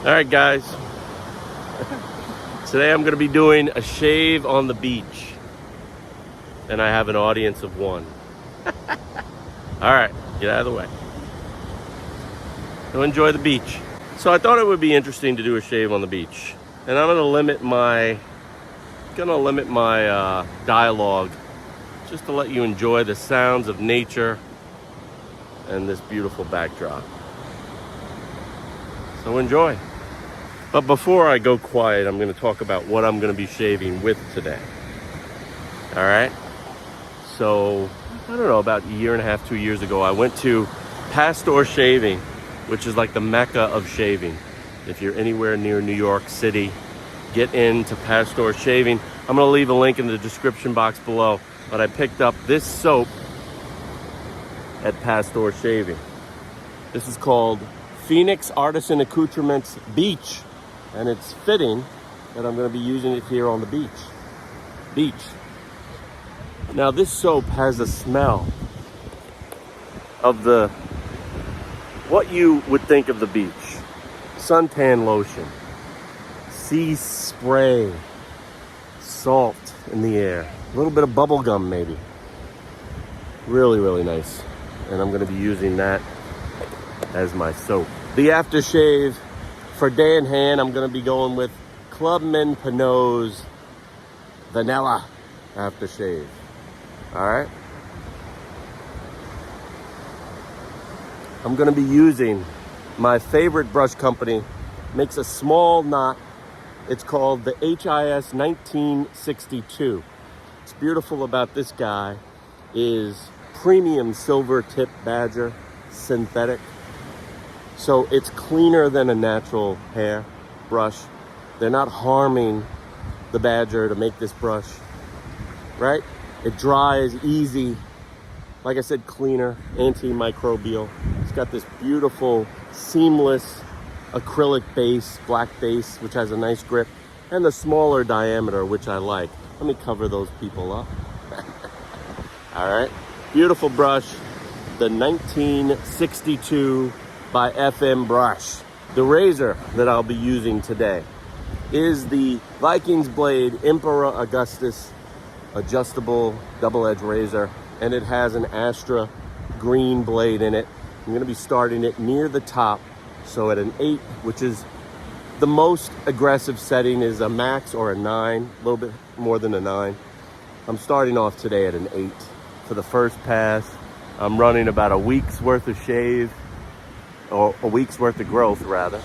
All right, guys. Today I'm going to be doing a shave on the beach. And I have an audience of one. All right, get out of the way. Go enjoy the beach. So I thought it would be interesting to do a shave on the beach. And I'm going to limit my dialogue just to let you enjoy the sounds of nature and this beautiful backdrop. So enjoy. But before I go quiet, I'm going to talk about what I'm going to be shaving with today. All right? So, I don't know, about a year and a half, 2 years ago, I went to Pastor Shaving, which is like the mecca of shaving. If you're anywhere near New York City, get into Pastor Shaving. I'm going to leave a link in the description box below. But I picked up this soap at Pastor Shaving. This is called Phoenix Artisan Accoutrements Beach. And it's fitting that I'm going to be using it here on the beach. Now this soap has a smell of what you would think of the beach. Suntan lotion, sea spray, salt in the air, a little bit of bubble gum maybe. Really, really nice. And I'm going to be using that as my soap. The aftershave for day in hand, I'm going to be going with Clubman Pinot's Vanilla Aftershave. All right. I'm going to be using my favorite brush company. Makes a small knot. It's called the HIS 1962. What's beautiful about this guy is premium silver tip badger, synthetic. So it's cleaner than a natural hair brush. They're not harming the badger to make this brush, right? It dries easy. Like I said, cleaner, antimicrobial. It's got this beautiful, seamless acrylic base, black base, which has a nice grip, and the smaller diameter, which I like. Let me cover those people up. All right, beautiful brush, the 1962 by FM brush. The razor that I'll be using today is the Vikings blade Emperor Augustus adjustable double-edged razor, and it has an Astra green blade in it. I'm going to be starting it near the top, so at an 8, which is the most aggressive setting, is a max or a 9, a little bit more than a 9. I'm starting off today at an 8 for the first pass. I'm running about a week's worth of shave, or a week's worth of growth rather,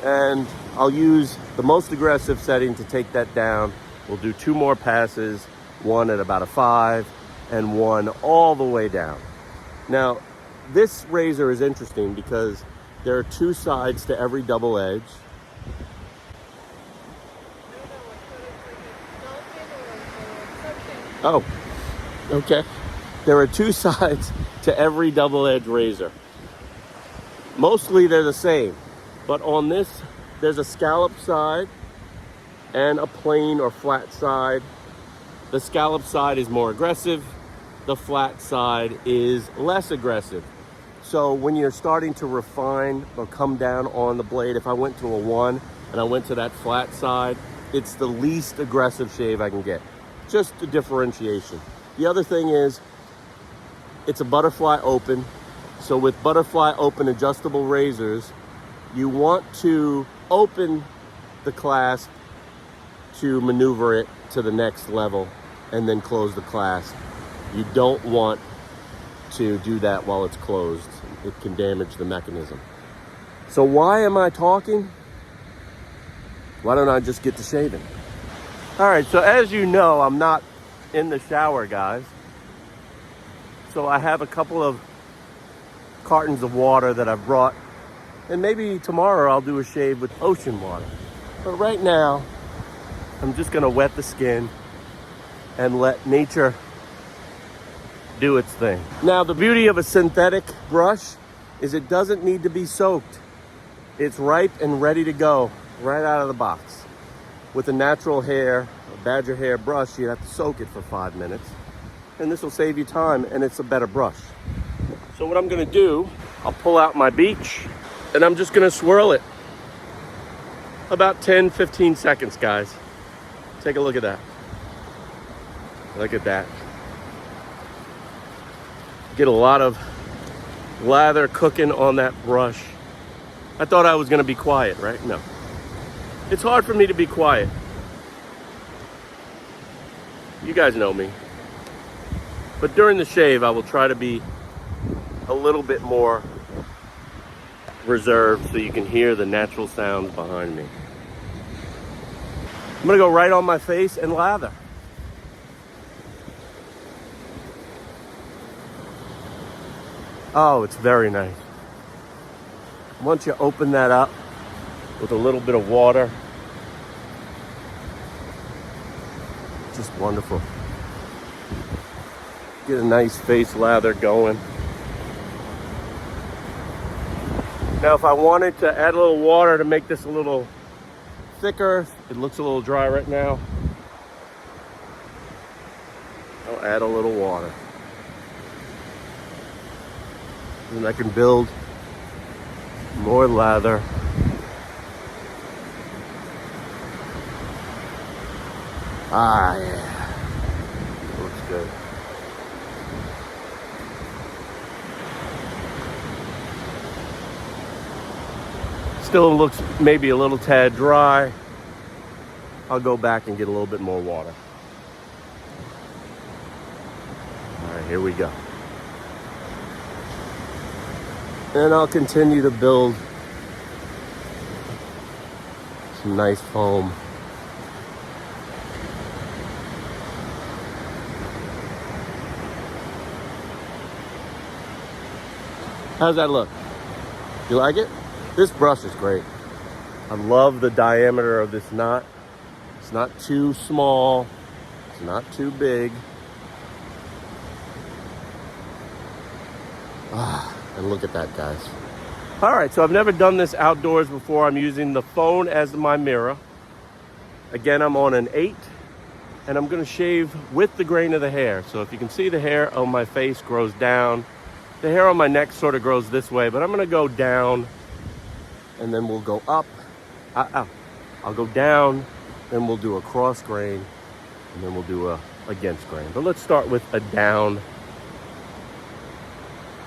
and I'll use the most aggressive setting to take that down. We'll do 2 more passes, one at about a 5 and one all the way down. Now this razor is interesting because there are 2 sides to every double edge. Oh, okay. There are 2 sides to every double edge razor. Mostly they're the same, but on this, there's a scallop side and a plain or flat side. The scallop side is more aggressive. The flat side is less aggressive. So when you're starting to refine or come down on the blade, if I went to a 1 and I went to that flat side, it's the least aggressive shave I can get. Just a differentiation. The other thing is, it's a butterfly open. So with butterfly open adjustable razors, you want to open the clasp to maneuver it to the next level and then close the clasp. You don't want to do that while it's closed. It can damage the mechanism. So why am I talking? Why don't I just get to shaving? All right, so as you know, I'm not in the shower, guys. So I have a couple of cartons of water that I've brought, and maybe tomorrow I'll do a shave with ocean water. But right now, I'm just gonna wet the skin and let nature do its thing. Now, the beauty of a synthetic brush is it doesn't need to be soaked. It's ripe and ready to go right out of the box. With a natural hair, a badger hair brush, you have to soak it for 5 minutes. And this will save you time, and it's a better brush. So what I'm gonna do, I'll pull out my beach and I'm just gonna swirl it About 10, 15 seconds, guys. Take a look at that. Look at that. Get a lot of lather cooking on that brush. I thought I was gonna be quiet, right? No. It's hard for me to be quiet. You guys know me. But during the shave, I will try to be a little bit more reserved so you can hear the natural sounds behind me. I'm gonna go right on my face and lather. Oh, it's very nice. Once you open that up with a little bit of water, just wonderful. Get a nice face lather going. Now, if I wanted to add a little water to make this a little thicker, it looks a little dry right now, I'll add a little water. And I can build more lather. Ah, yeah. Looks good. Still looks maybe a little tad dry. I'll go back and get a little bit more water. All right, here we go. And I'll continue to build some nice foam. How's that look? You like it? This brush is great. I love the diameter of this knot. It's not too small. It's not too big. And look at that, guys. All right, so I've never done this outdoors before. I'm using the phone as my mirror. Again, I'm on an 8, and I'm gonna shave with the grain of the hair. So if you can see, the hair on my face grows down. The hair on my neck sort of grows this way, but I'm gonna go down, and then we'll go up. I'll go down, then we'll do a cross grain, and then we'll do a against grain. But let's start with a down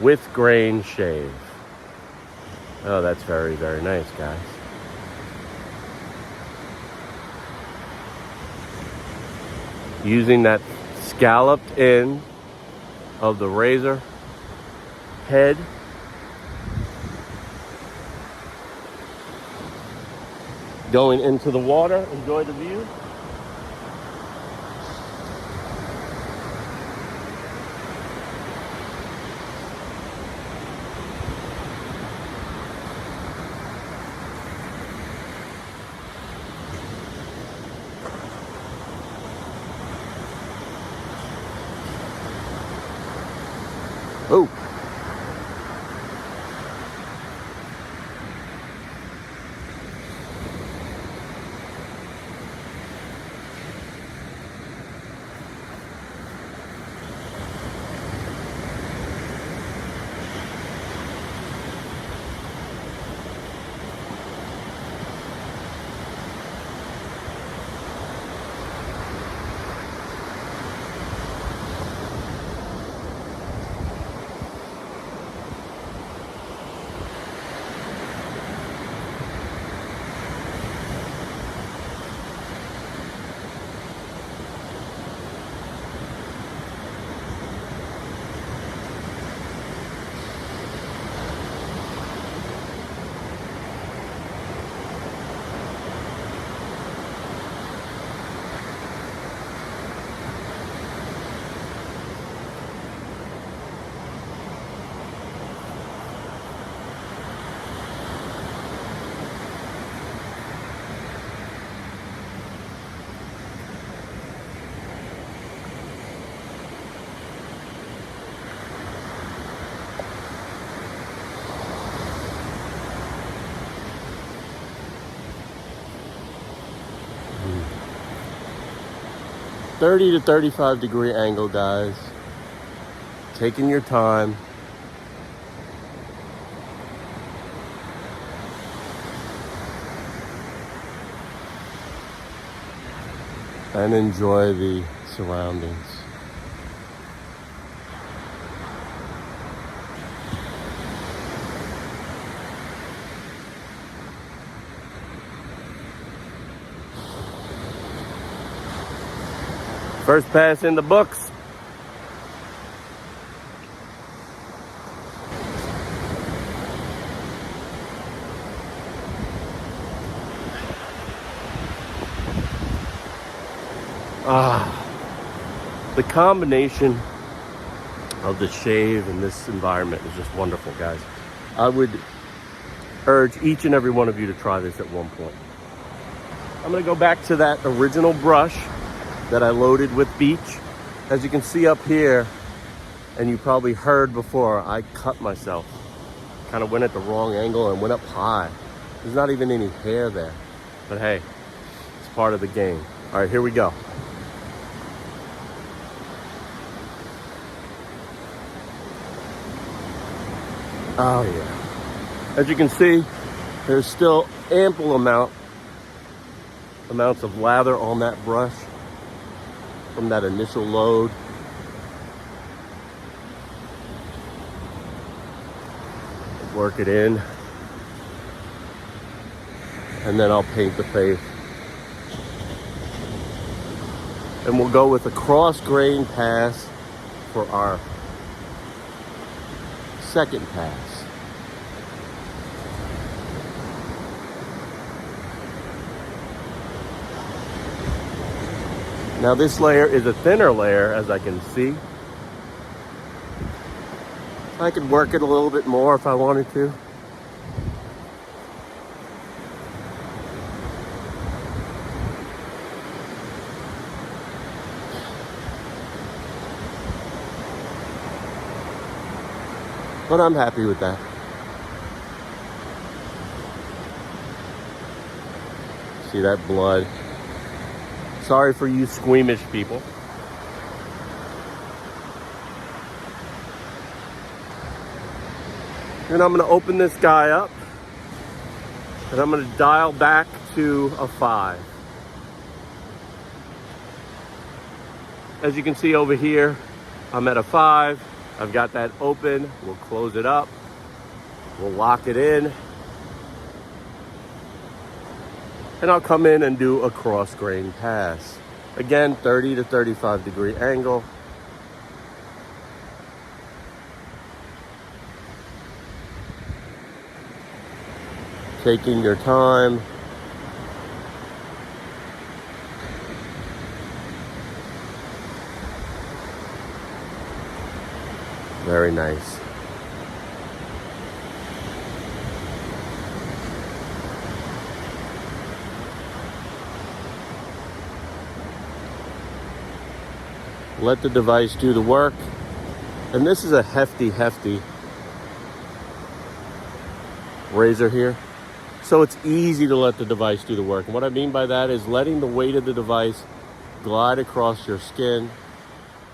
with grain shave. Oh, that's very, very nice, guys. Using that scalloped end of the razor head. Going into the water. Enjoy the view. Oh. Mm. 30 to 35 degree angle, guys. Taking your time. and enjoy the surroundings. First pass in the books. The combination of the shave and this environment is just wonderful, guys. I would urge each and every one of you to try this at one point. I'm gonna go back to that original brush that I loaded with beach. As you can see up here, and you probably heard before, I cut myself. Kind of went at the wrong angle and went up high. There's not even any hair there. But hey, it's part of the game. All right, here we go. Oh yeah. As you can see, there's still ample amounts of lather on that brush from that initial load. Work it in, and then I'll paint the face. And we'll go with a cross grain pass for our second pass. Now this layer is a thinner layer, as I can see. I could work it a little bit more if I wanted to. But I'm happy with that. See that blood? Sorry for you squeamish people. And I'm going to open this guy up, and I'm going to dial back to a 5. As you can see over here, I'm at a 5. I've got that open. We'll close it up. We'll lock it in. And I'll come in and do a cross grain pass. Again, 30 to 35 degree angle. Taking your time. Very nice. Let the device do the work. And this is a hefty razor here. So it's easy to let the device do the work. And what I mean by that is letting the weight of the device glide across your skin.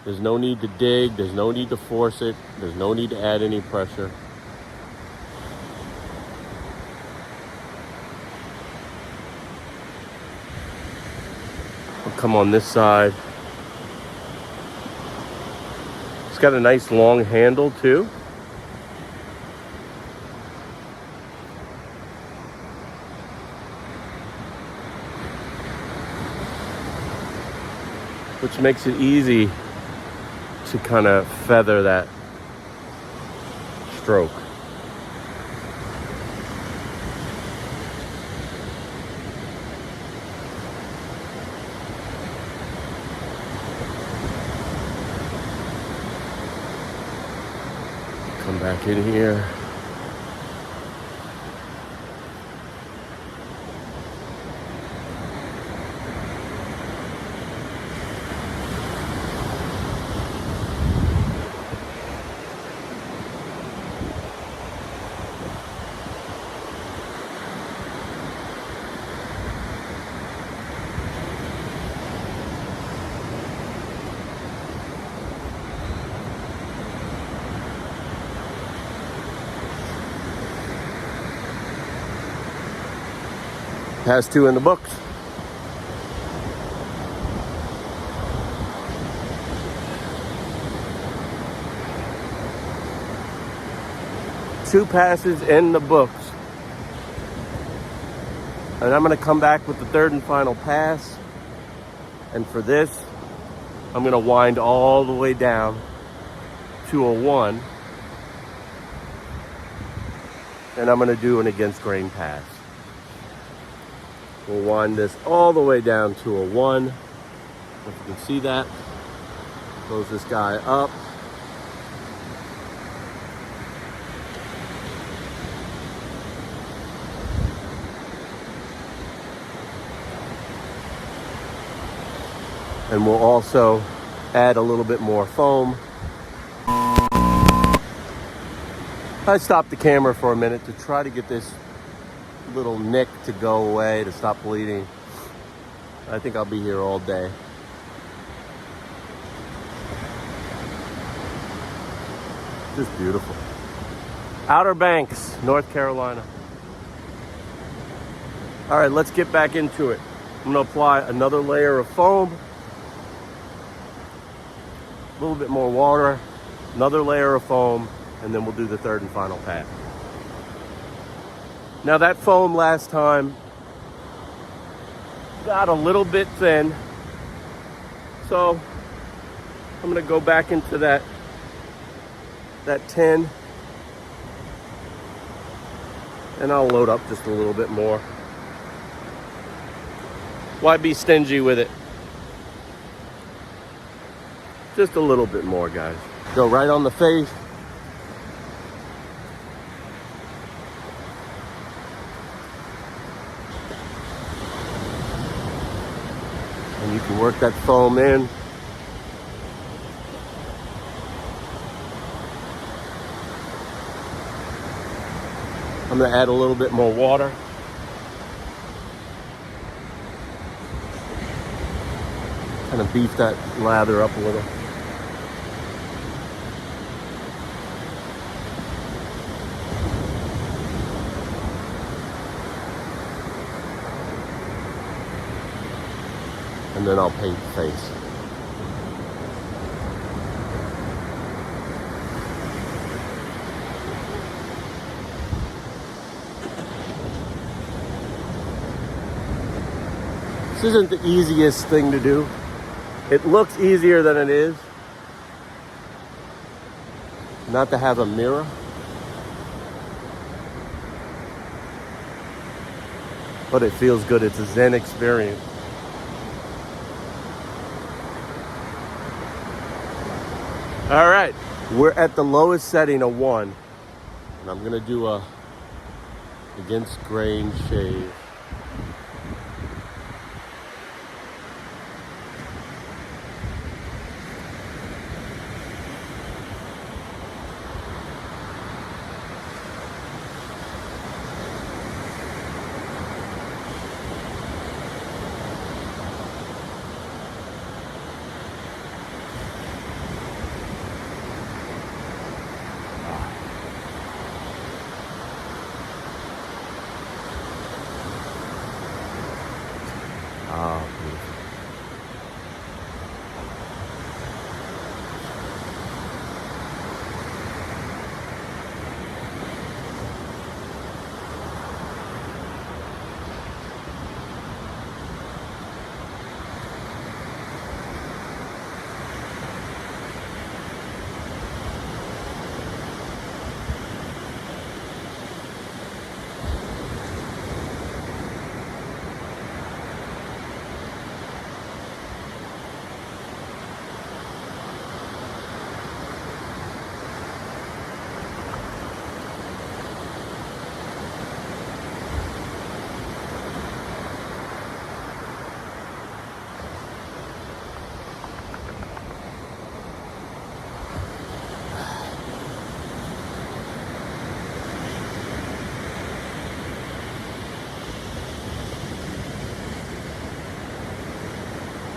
There's no need to dig. There's no need to force it. There's no need to add any pressure. I'll come on this side. It's got a nice long handle too. Which makes it easy to kind of feather that stroke. Come back in here. Pass 2 in the books. 2 passes in the books. And I'm going to come back with the 3rd and final pass. And for this, I'm going to wind all the way down to a 1. And I'm going to do an against grain pass. We'll wind this all the way down to a 1. If you can see that. Close this guy up. And we'll also add a little bit more foam. I stopped the camera for a minute to try to get this little nick to go away, to stop bleeding. I think I'll be here all day. Just beautiful. Outer Banks, North Carolina. All right, let's get back into it. I'm gonna apply another layer of foam, a little bit more water, another layer of foam, and then we'll do the 3rd and final pass. Now that foam last time got a little bit thin, so I'm gonna go back into that tin, and I'll load up just a little bit more. Why be stingy with it? Just a little bit more, guys. Go right on the face. And you can work that foam in. I'm gonna add a little bit more water. Kind of beef that lather up a little. And then I'll paint the face. This isn't the easiest thing to do. It looks easier than it is. Not to have a mirror. But it feels good. It's a Zen experience. All right, we're at the lowest setting, a 1. And I'm gonna do a against grain shave. Ah, beautiful.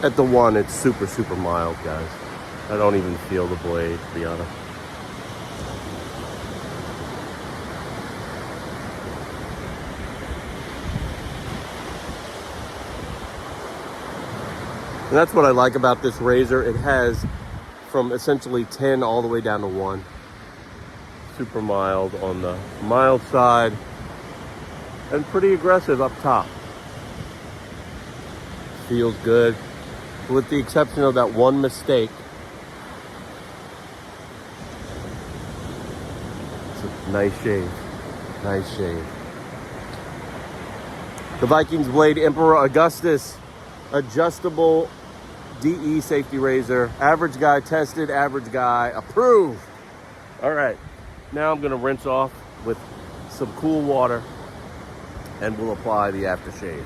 At the 1, it's super, super mild, guys. I don't even feel the blade, to be honest. And that's what I like about this razor. It has from essentially 10 all the way down to 1. super mild on the mild side and pretty aggressive up top. Feels good, with the exception of that one mistake. It's a nice shave, nice shave. The Vikings Blade Emperor Augustus adjustable DE safety razor. Average guy tested, average guy approved. All right, now I'm gonna rinse off with some cool water and we'll apply the aftershave.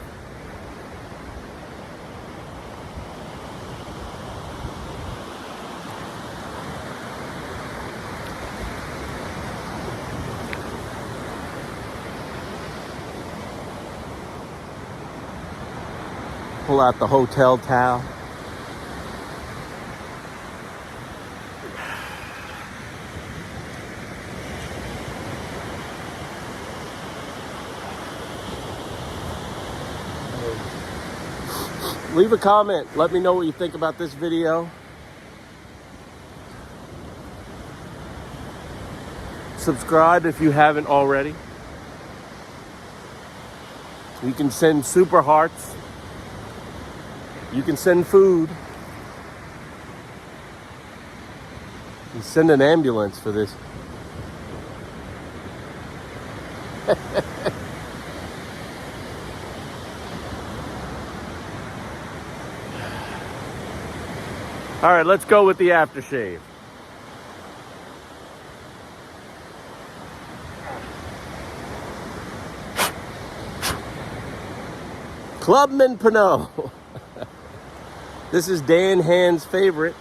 Pull out the hotel towel. Leave a comment. Let me know what you think about this video. Subscribe if you haven't already. You can send super hearts. You can send food. You send an ambulance for this. All right, let's go with the aftershave. Clubman Pinot. This is Dan Hand's favorite.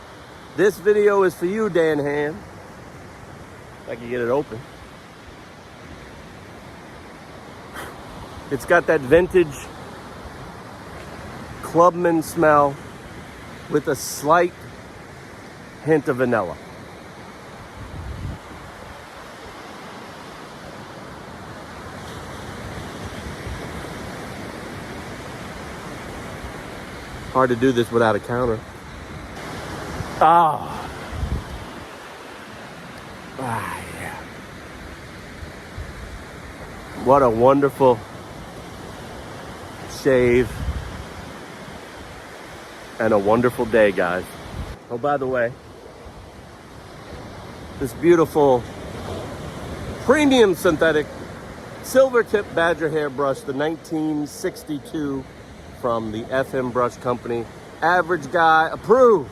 This video is for you, Dan Hand. If I can get it open. It's got that vintage Clubman smell with a slight hint of vanilla. Hard to do this without a counter. Ah, yeah. What a wonderful shave and a wonderful day, guys. Oh, by the way, this beautiful premium synthetic silver tip badger hair brush, the 1962 from the FM Brush Company. Average guy approved.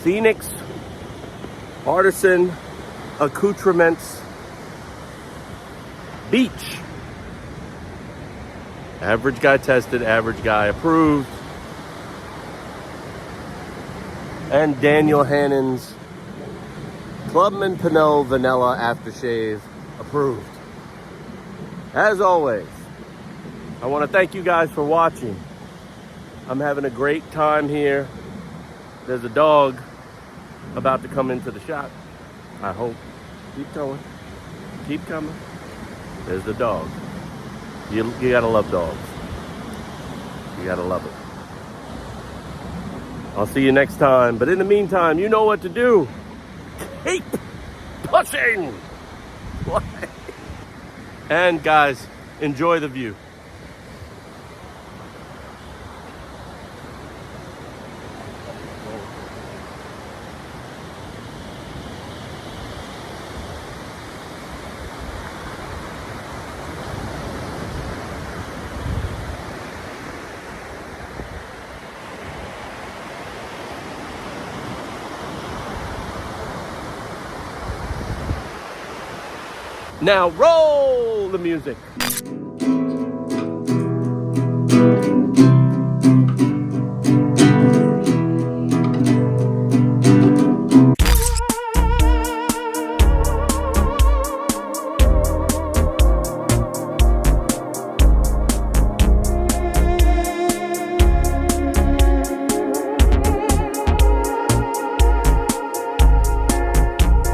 Phoenix Artisan Accoutrements Beach. Average guy tested, average guy approved. And Daniel Hannon's Clubman Pinot Vanilla Aftershave approved. As always, I want to thank you guys for watching. I'm having a great time here. There's a dog about to come into the shot. I hope. Keep going. Keep coming. There's the dog. You gotta love dogs. You gotta love it. I'll see you next time. But in the meantime, you know what to do. Keep pushing. And guys, enjoy the view. Now roll the music.